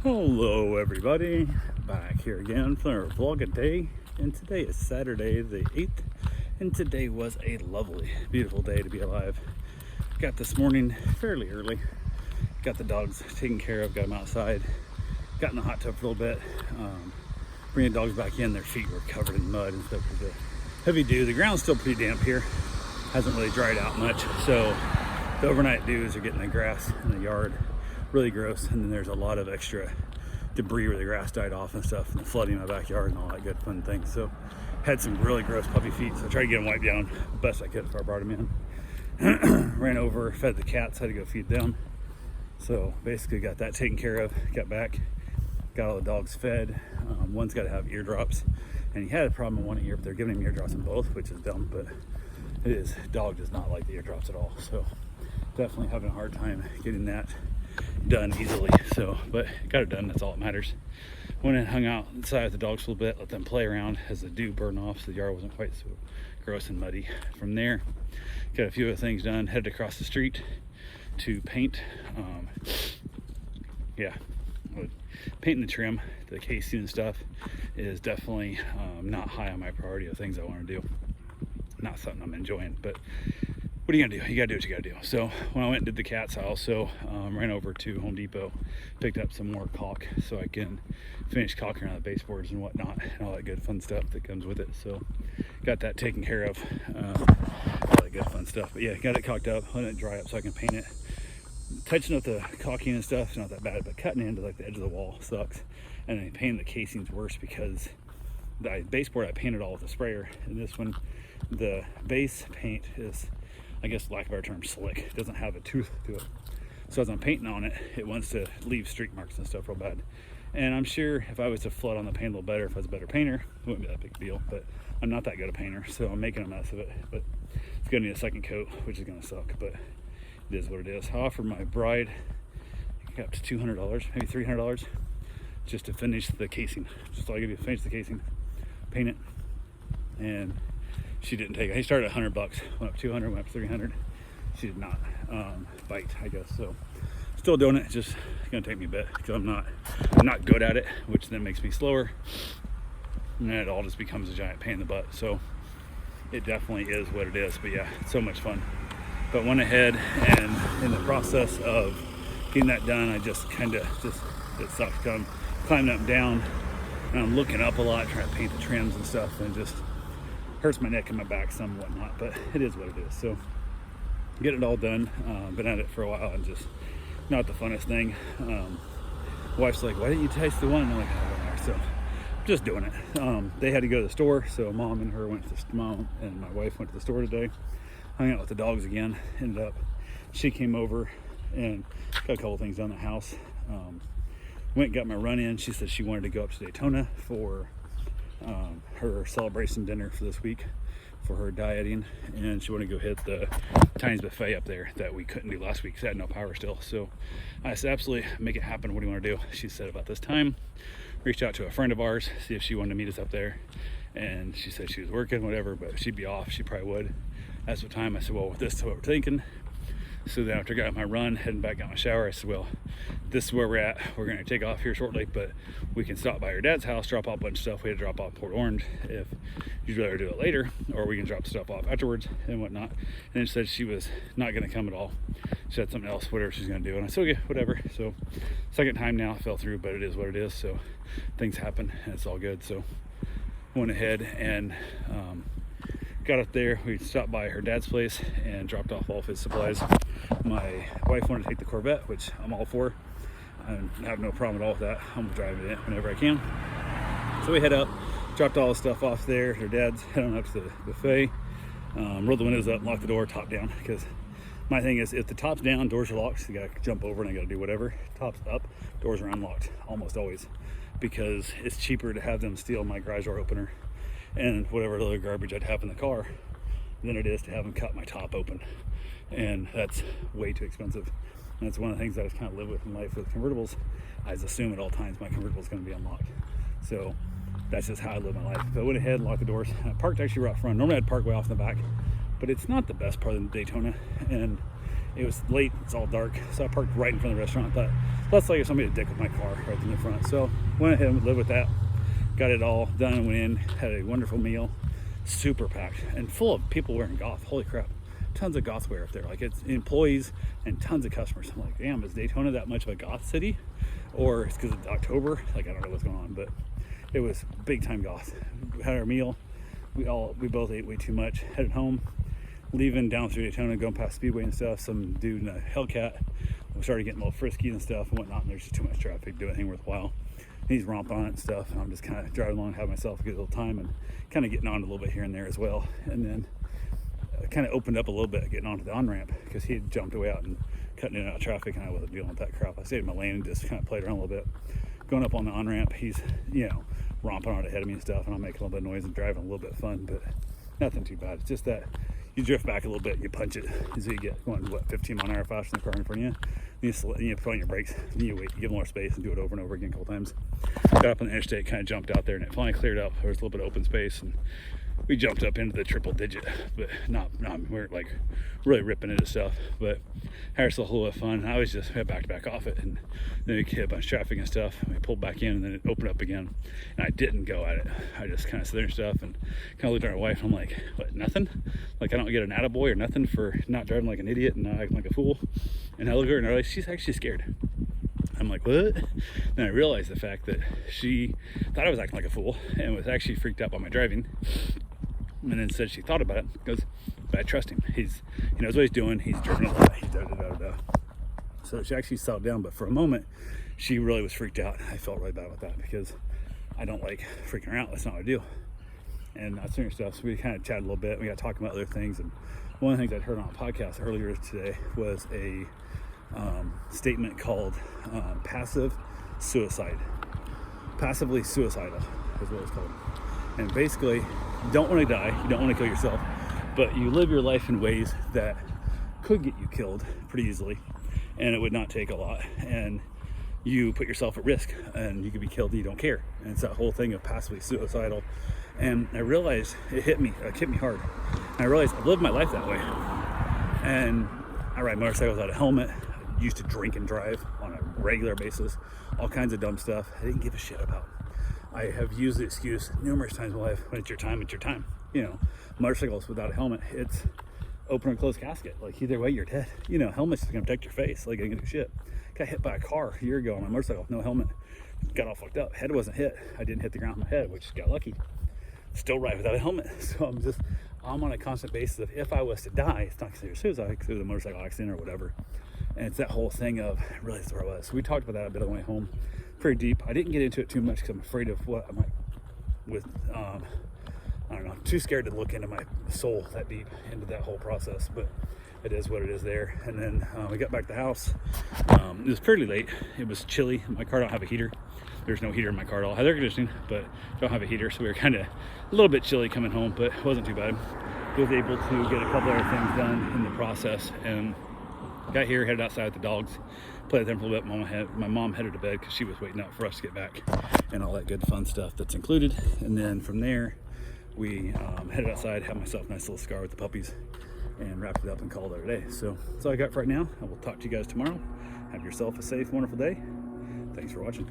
Hello everybody, back here again for our vlog a day, and today is Saturday the 8th, and today was a lovely, beautiful day to be alive. Got this morning fairly early, got the dogs taken care of, got them outside, got in the hot tub for a little bit, bringing the dogs back in. Their feet were covered in mud and stuff because of heavy dew. The ground's still pretty damp here, hasn't really dried out much, so the overnight dews are getting the grass in the yard really gross, and then there's a lot of extra debris where the grass died off and stuff, and flooding my backyard and all that good fun things. So had some really gross puppy feet, so I tried to get them wiped down best I could before I brought them in. Ran over, fed the cats, had to go feed them. So basically got that taken care of, got back, got all the dogs fed. One's got to have eardrops, and he had a problem in one ear, but they're giving him eardrops in both, which is dumb, but his dog does not like the eardrops at all. So definitely having a hard time getting that done easily, so but got it done. That's all that matters. Went and hung out inside with the dogs a little bit, let them play around as the dew burned off, so the yard wasn't quite so gross and muddy. From there, got a few other things done, headed across the street to paint. Painting the trim, the casing and stuff is definitely not high on my priority of things I want to do. Not something I'm enjoying, but what are you gonna do? You gotta do what you gotta do. So when I went and did the cats, I also ran over to Home Depot, picked up some more caulk so I can finish caulking around the baseboards and whatnot, and all that good fun stuff that comes with it. So got that taken care of, all that good fun stuff. But yeah, got it caulked up, let it dry up so I can paint it. Touching up the caulking and stuff is not that bad, but cutting into like the edge of the wall sucks. And then painting the casing's worse because the baseboard I painted all with a sprayer, and this one, the base paint is, I guess, lack of a better term, slick. It doesn't have a tooth to it. So as I'm painting on it, it wants to leave streak marks and stuff real bad. And I'm sure if I was to flood on the paint a little better, if I was a better painter, it wouldn't be that big a deal. But I'm not that good a painter, so I'm making a mess of it. But it's gonna need a second coat, which is gonna suck, but it is what it is. I offered my bride, I got up to $200, maybe $300, just to finish the casing. Just all I gotta do, finish the casing, paint it, and she didn't take it. He started at $100, went up 200, went up 300. She did not bite, I guess. So still doing it. Just gonna take me a bit because I'm not good at it, which then makes me slower, and then it all just becomes a giant pain in the butt. So it definitely is what it is. But yeah, it's so much fun. But went ahead, and in the process of getting that done, I just it sucks. I'm climbing up and down, and I'm looking up a lot, trying to paint the trims and stuff, and just hurts my neck and my back some and whatnot, but it is what it is. So get it all done. Been at it for a while and just not the funnest thing. Wife's like, why didn't you taste the one? And I'm like, I don't know. So just doing it. They had to go to the store, so mom and my wife went to the store today, hung out with the dogs again. Ended up, she came over and got a couple things done in the house. Went and got my run in. She said she wanted to go up to Daytona for her celebration dinner for this week for her dieting, and she wanted to go hit the Chinese buffet up there that we couldn't do last week because I had no power still. So I said, absolutely, make it happen. What do you want to do? She said about this time, reached out to a friend of ours, see if she wanted to meet us up there, and she said she was working, whatever, but she'd be off. She probably would. That's what time. I said, well, this is what we're thinking. So then after I got my run, heading back, got my shower, I said, well, this is where we're at. We're going to take off here shortly, but we can stop by your dad's house, drop off a bunch of stuff we had to drop off in Port Orange if you'd rather do it later, or we can drop stuff off afterwards and whatnot. And then she said she was not going to come at all. She had something else, whatever she's going to do. And I said, okay, whatever. So second time now, fell through, but it is what it is. So things happen, and it's all good. So went ahead and got up there. We stopped by her dad's place and dropped off all of his supplies. My wife wanted to take the Corvette, which I'm all for. I have no problem at all with that. I'm driving it whenever I can. So we head up, dropped all the stuff off there. Her dad's head on up to the buffet. Rolled the windows up, locked the door, top down, because my thing is, if the top's down, doors are locked, so you gotta jump over and I gotta do whatever. Top's up, doors are unlocked, almost always, because it's cheaper to have them steal my garage door opener and whatever other garbage I'd have in the car than it is to have them cut my top open. And that's way too expensive. And that's one of the things that I kind of live with in life with convertibles. I just assume at all times my convertible is going to be unlocked. So that's just how I live my life. But I went ahead, locked the doors. I parked actually right front. Normally I'd park way off in the back, but it's not the best part of the Daytona. And It was late, it's all dark, so I parked right in front of the restaurant. I thought, let's like if somebody to dick with my car right in the front. So went ahead and lived with that. Got it all done and went in, had a wonderful meal, super packed and full of people wearing goth. Holy crap, tons of goth wear up there. Like, it's employees and tons of customers. I'm like, damn, is Daytona that much of a goth city? Or it's because it's October? Like, I don't know what's going on, but it was big time goth. We had our meal. We both ate way too much. Headed home, leaving down through Daytona, going past Speedway and stuff. Some dude in a Hellcat. We started getting a little frisky and stuff and whatnot, and there's just too much traffic to do anything worthwhile. And he's romping on it and stuff, and I'm just kind of driving along, having myself a good little time, and kind of getting on a little bit here and there as well. And then kind of opened up a little bit, getting onto the on-ramp, because he had jumped way out and cutting in and out of traffic, and I wasn't dealing with that crap. I stayed in my lane and just kind of played around a little bit. Going up on the on-ramp, he's, romping on ahead of me and stuff, and I'm making a little bit of noise and driving a little bit fun, but nothing too bad. It's just that you drift back a little bit, you punch it, so you get going, 15 mile an hour faster than the car in front of you. You put on your brakes, you wait, you give more space, and do it over and over again a couple times. Got up on the interstate, kind of jumped out there, and it finally cleared up. There was a little bit of open space, and we jumped up into the triple digit, but not we're like really ripping into stuff, but had ourselves a little bit of fun. I was just had back off it, and then we hit a bunch of traffic and stuff, and we pulled back in, and then it opened up again, and I didn't go at it. I just kind of sit there and stuff, and kind of looked at our wife, and I'm like, what, nothing? Like, I don't get an attaboy or nothing for not driving like an idiot and not acting like a fool? And I look at her, and I'm like, she's actually scared. I'm like, what? Then I realized the fact that she thought I was acting like a fool and was actually freaked out by my driving. And then said she thought about it, goes, but I trust him. He knows what he's doing. He's driven a lot. He's da-da-da-da-da. So she actually settled down, but for a moment, she really was freaked out. I felt really bad about that because I don't like freaking her out. That's not what I do. And I was doing stuff, so we kind of chatted a little bit. We got talking about other things. And one of the things I'd heard on a podcast earlier today was a statement called passive suicide. Passively suicidal is what it's called. And basically, you don't want to die, you don't want to kill yourself, but you live your life in ways that could get you killed pretty easily, and it would not take a lot, and you put yourself at risk, and you could be killed and you don't care. And it's that whole thing of passively suicidal. And I realized it hit me hard. And I realized I lived my life that way. And I ride motorcycles without a helmet. I used to drink and drive on a regular basis, all kinds of dumb stuff I didn't give a shit about. I have used the excuse numerous times in my life, when it's your time, it's your time. Motorcycles without a helmet, it's open or closed casket. Like, either way, you're dead. Helmet's just gonna protect your face. Like, I can do shit. Got hit by a car a year ago on my motorcycle, no helmet. Got all fucked up. Head wasn't hit. I didn't hit the ground with my head, which got lucky. Still ride without a helmet. So I'm on a constant basis of, if I was to die, it's not considered suicide because it was a motorcycle accident or whatever. And it's that whole thing of, really, that's where I was. So we talked about that a bit on the way home. Pretty deep. I didn't get into it too much because I'm afraid of what I might I don't know, too scared to look into my soul that deep into that whole process, but it is what it is there. And then we got back to the house. It was pretty late. It was chilly. My car don't have a heater. There's no heater in my car at all. I have air conditioning, but don't have a heater, so we were kind of a little bit chilly coming home, but it wasn't too bad. I was able to get a couple other things done in the process, and got here, headed outside with the dogs, played with them for a little bit. My mom headed to bed because she was waiting up for us to get back, and all that good fun stuff that's included. And then from there, we headed outside, had myself a nice little cigar with the puppies, and wrapped it up and called it a day. So that's all I got for right now. I will talk to you guys tomorrow. Have yourself a safe, wonderful day. Thanks for watching.